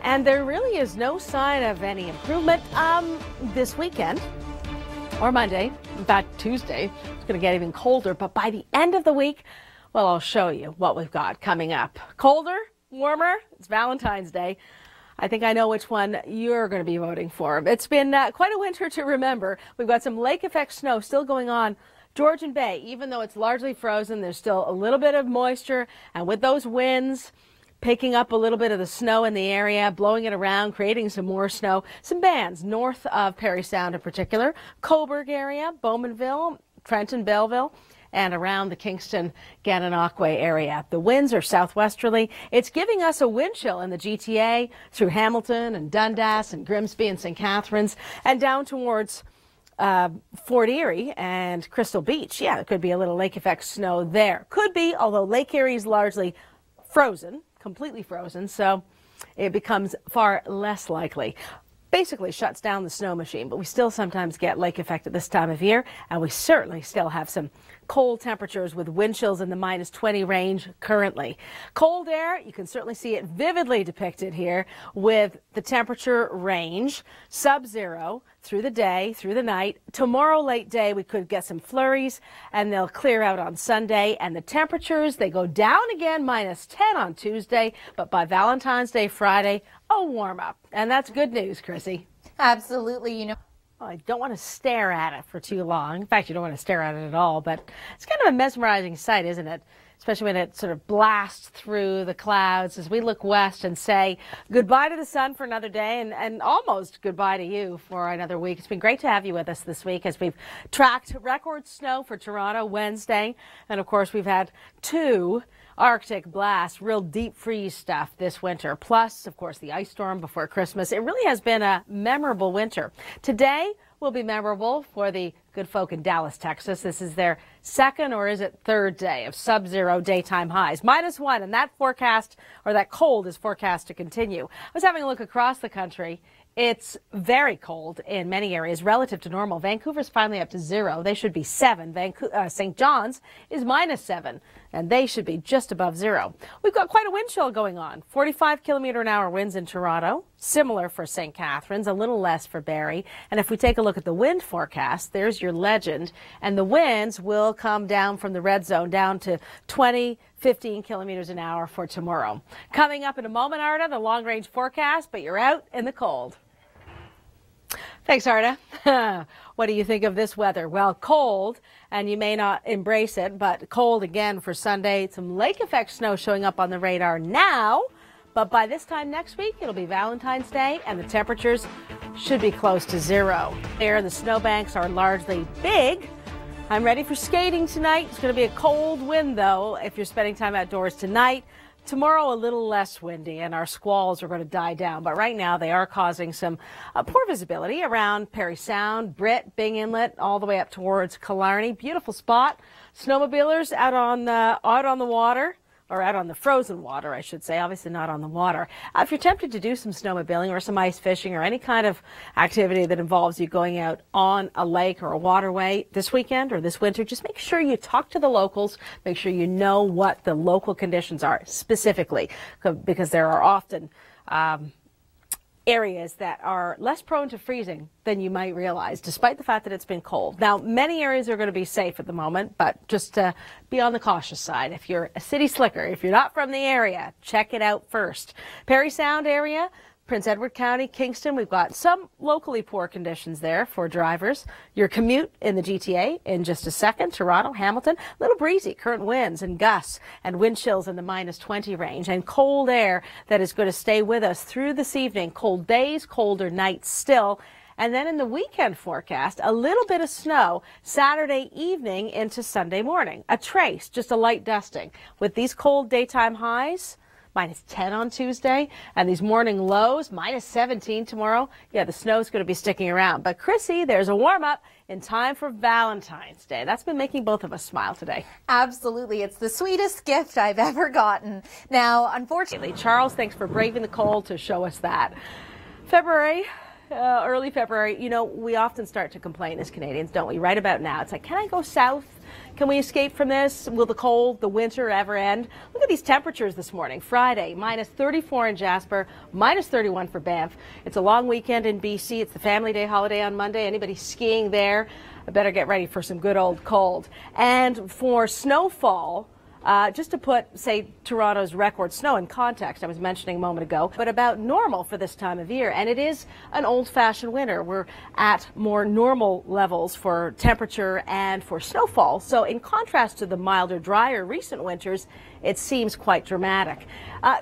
And there really is no sign of any improvement this weekend or Monday. In fact, Tuesday, it's going to get even colder. But by the end of the week, well, I'll show you what we've got coming up. Colder, warmer, it's Valentine's Day. I think I know which one you're going to be voting for. It's been quite a winter to remember. We've got some lake effect snow still going on. Georgian Bay, even though it's largely frozen, there's still a little bit of moisture. And with those winds picking up a little bit of the snow in the area, blowing it around, creating some more snow. Some bands north of Parry Sound in particular, Cobourg area, Bowmanville, Trenton, Belleville, and around the Kingston-Gananoque area. The winds are southwesterly. It's giving us a wind chill in the GTA through Hamilton and Dundas and Grimsby and St. Catharines and down towards Fort Erie and Crystal Beach. Yeah, it could be a little lake effect snow there. Could be, although Lake Erie is largely frozen, completely frozen, so it becomes far less likely. Basically shuts down the snow machine, but we still sometimes get lake effect at this time of year, and we certainly still have some cold temperatures with wind chills in the -20 range currently. Cold air, you can certainly see it vividly depicted here with the temperature range, sub-zero through the day, through the night. Tomorrow late day we could get some flurries and they'll clear out on Sunday, and the temperatures, they go down again, -10 on Tuesday, but by Valentine's Day Friday, a warm up. And that's good news, Chrissy. Absolutely. You know, I don't want to stare at it for too long. In fact, you don't want to stare at it at all, but it's kind of a mesmerizing sight, isn't it? Especially when it sort of blasts through the clouds as we look west and say goodbye to the sun for another day and almost goodbye to you for another week. It's been great to have you with us this week as we've tracked record snow for Toronto Wednesday. And of course, we've had 2 Arctic blasts, real deep freeze stuff this winter. Plus, of course, the ice storm before Christmas. It really has been a memorable winter. Today will be memorable for the good folk in Dallas, Texas. This is their second, or is it third day of sub-zero daytime highs. -1, and that forecast, or that cold, is forecast to continue. I was having a look across the country. It's very cold in many areas relative to normal. Vancouver's finally up to 0. They should be 7. St. John's is -7, and they should be just above 0. We've got quite a wind chill going on. 45-kilometer-an-hour winds in Toronto, similar for St. Catharines, a little less for Barrie. And if we take a look at the wind forecast, there's your legend, and the winds will come down from the red zone down to 15 kilometers an hour for tomorrow. Coming up in a moment, Arda, the long-range forecast, but you're out in the cold. Thanks, Arda. What do you think of this weather? Well, cold, and you may not embrace it, but cold again for Sunday. Some lake effect snow showing up on the radar now, but by this time next week, it'll be Valentine's Day, and the temperatures should be close to 0. There, the snowbanks are largely big. I'm ready for skating tonight. It's going to be a cold wind, though, if you're spending time outdoors tonight. Tomorrow, a little less windy, and our squalls are going to die down. But right now, they are causing some poor visibility around Parry Sound, Britt, Bing Inlet, all the way up towards Killarney. Beautiful spot. Snowmobilers out on the water. Or out on the frozen water, I should say, obviously not on the water. If you're tempted to do some snowmobiling or some ice fishing or any kind of activity that involves you going out on a lake or a waterway this weekend or this winter, just make sure you talk to the locals, make sure you know what the local conditions are specifically, because there are often areas that are less prone to freezing than you might realize, despite the fact that it's been cold. Now, many areas are going to be safe at the moment, but just be on the cautious side. If you're a city slicker, if you're not from the area, check it out first. Parry Sound area, Prince Edward County, Kingston, we've got some locally poor conditions there for drivers. Your commute in the GTA in just a second. Toronto, Hamilton, a little breezy, current winds and gusts and wind chills in the -20 range, and cold air that is going to stay with us through this evening. Cold days, colder nights still. And then in the weekend forecast, a little bit of snow Saturday evening into Sunday morning. A trace, just a light dusting. With these cold daytime highs, -10 on Tuesday, and these morning lows, -17 tomorrow. Yeah, the snow's going to be sticking around. But Chrissy, there's a warm-up in time for Valentine's Day. That's been making both of us smile today. Absolutely. It's the sweetest gift I've ever gotten. Now, unfortunately, Charles, thanks for braving the cold to show us that. February, early February, you know, we often start to complain as Canadians, don't we? Right about now. It's like, can I go south? Can we escape from this? Will the cold, the winter ever end? Look at these temperatures this morning. Friday, minus 34 in Jasper, minus 31 for Banff. It's a long weekend in BC. It's the Family Day holiday on Monday. Anybody skiing there, I better get ready for some good old cold. And for snowfall, just to put, say, Toronto's record snow in context, I was mentioning a moment ago, but about normal for this time of year. And it is an old-fashioned winter. We're at more normal levels for temperature and for snowfall. So in contrast to the milder, drier recent winters, it seems quite dramatic.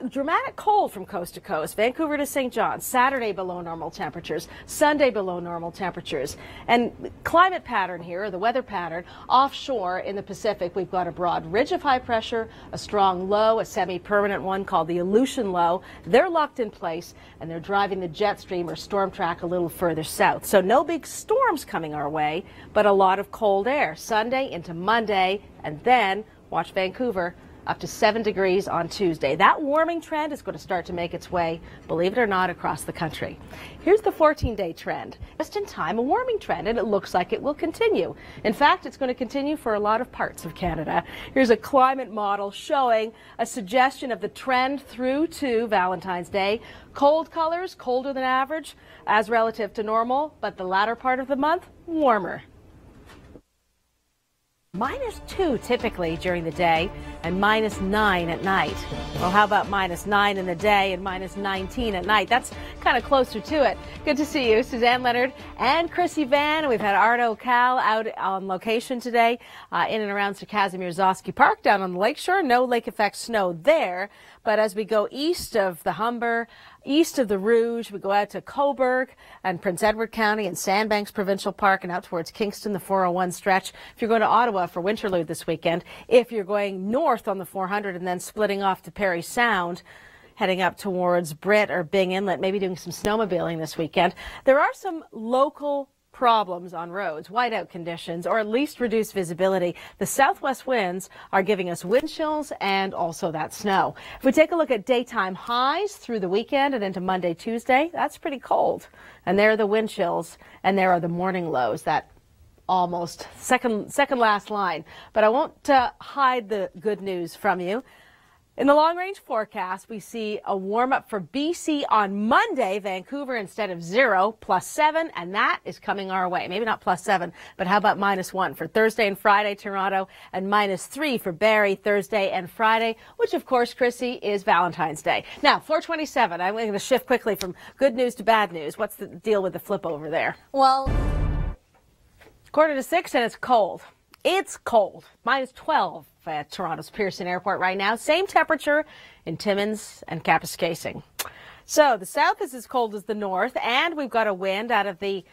Dramatic cold from coast to coast. Vancouver to St. John, Saturday below normal temperatures, Sunday below normal temperatures. And climate pattern here, the weather pattern, offshore in the Pacific, we've got a broad ridge of high pressure, a strong low, a semi-permanent one called the Aleutian low. They're locked in place and they're driving the jet stream or storm track a little further south. So no big storms coming our way, but a lot of cold air. Sunday into Monday, and then watch Vancouver, up to 7 degrees on Tuesday. That warming trend is going to start to make its way, believe it or not, across the country. Here's the 14-day trend. Just in time, a warming trend, and it looks like it will continue. In fact, it's going to continue for a lot of parts of Canada. Here's a climate model showing a suggestion of the trend through to Valentine's Day. Cold colors, colder than average, as relative to normal, but the latter part of the month, warmer. -2 typically during the day and -9 at night. Well, how about -9 in the day and -19 at night? That's kind of closer to it. Good to see you, Suzanne Leonard and Chrissy Van. We've had Ardo Cal out on location today in and around Sir Casimir Zosky Park down on the lakeshore. No lake effect snow there. But as we go east of the Humber, east of the Rouge, we go out to Cobourg and Prince Edward County and Sandbanks Provincial Park and out towards Kingston, the 401 stretch. If you're going to Ottawa for Winterlude this weekend, if you're going north on the 400 and then splitting off to Parry Sound, heading up towards Britt or Bing Inlet, maybe doing some snowmobiling this weekend, there are some local problems on roads, whiteout conditions, or at least reduced visibility. The southwest winds are giving us wind chills and also that snow. If we take a look at daytime highs through the weekend and into Monday, Tuesday, that's pretty cold. And there are the wind chills, and there are the morning lows, that almost second last line. But I won't hide the good news from you. In the long-range forecast, we see a warm-up for BC on Monday, Vancouver instead of 0, +7, and that is coming our way. Maybe not +7, but how about -1 for Thursday and Friday, Toronto, and -3 for Barrie Thursday and Friday, which, of course, Chrissy, is Valentine's Day. Now, floor 27, I'm going to shift quickly from good news to bad news. What's the deal with the flip over there? Well, 5:45, and it's cold. It's cold, -12 at Toronto's Pearson Airport right now. Same temperature in Timmins and Kapuskasing. So the south is as cold as the north, and we've got a wind out of the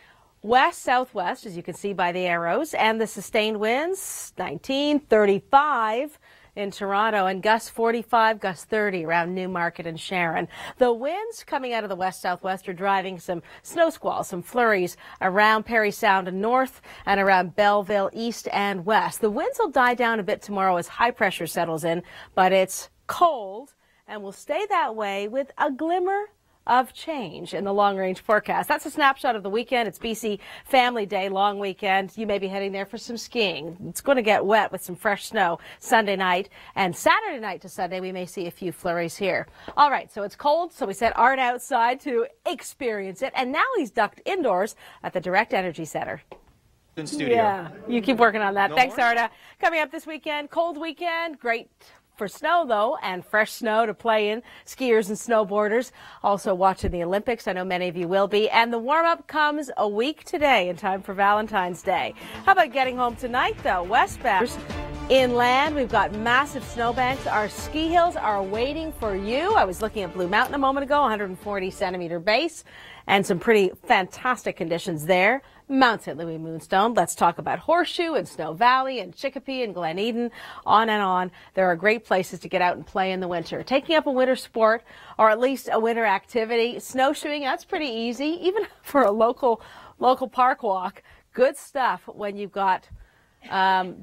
west-southwest, as you can see by the arrows, and the sustained winds, 19, 35 in Toronto, and gusts 45, gusts 30 around Newmarket and Sharon. The winds coming out of the west-southwest are driving some snow squalls, some flurries around Parry Sound and north and around Belleville east and west. The winds will die down a bit tomorrow as high pressure settles in, but it's cold and will stay that way with a glimmer of change in the long-range forecast. That's a snapshot of the weekend. It's BC Family Day, long weekend. You may be heading there for some skiing. It's going to get wet with some fresh snow Sunday night, and Saturday night to Sunday we may see a few flurries here. All right, so it's cold, so we sent Art outside to experience it, and now he's ducked indoors at the Direct Energy Center. In studio. Yeah, you keep working on that. No Thanks, more? Arda. Coming up this weekend, cold weekend, great for snow, though, and fresh snow to play in. Skiers and snowboarders also watching the Olympics. I know many of you will be. And the warm-up comes a week today in time for Valentine's Day. How about getting home tonight, though? Westbound. Inland, we've got massive snowbanks. Our ski hills are waiting for you. I was looking at Blue Mountain a moment ago, 140-centimeter base, and some pretty fantastic conditions there. Mount St. Louis Moonstone. Let's talk about Horseshoe and Snow Valley and Chicopee and Glen Eden, on and on. There are great places to get out and play in the winter. Taking up a winter sport, or at least a winter activity, snowshoeing, that's pretty easy, even for a local park walk. Good stuff when you've got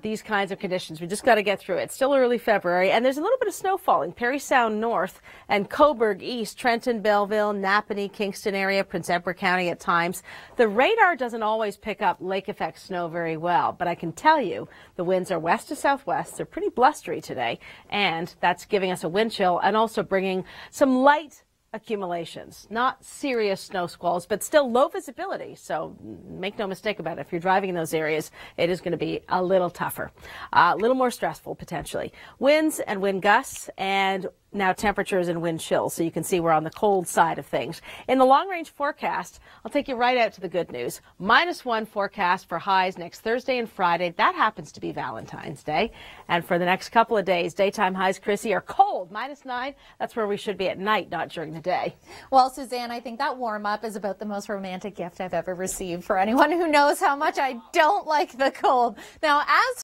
these kinds of conditions. We just got to get through it. It's still early February, and there's a little bit of snow falling. Perry Sound north and Cobourg east, Trenton, Belleville, Napanee, Kingston area, Prince Edward County at times. The radar doesn't always pick up lake effect snow very well, but I can tell you the winds are west to southwest. They're pretty blustery today, and that's giving us a wind chill and also bringing some light accumulations, not serious snow squalls, but still low visibility. So make no mistake about it. If you're driving in those areas, it is going to be a little tougher, a little more stressful potentially. Winds and wind gusts and now temperatures and wind chills, so you can see we're on the cold side of things. In the long-range forecast, I'll take you right out to the good news. -1 forecast for highs next Thursday and Friday. That happens to be Valentine's Day. And for the next couple of days, daytime highs, Chrissy, are cold, -9. That's where we should be at night, not during the day. Well, Suzanne, I think that warm-up is about the most romantic gift I've ever received for anyone who knows how much I don't like the cold. Now, as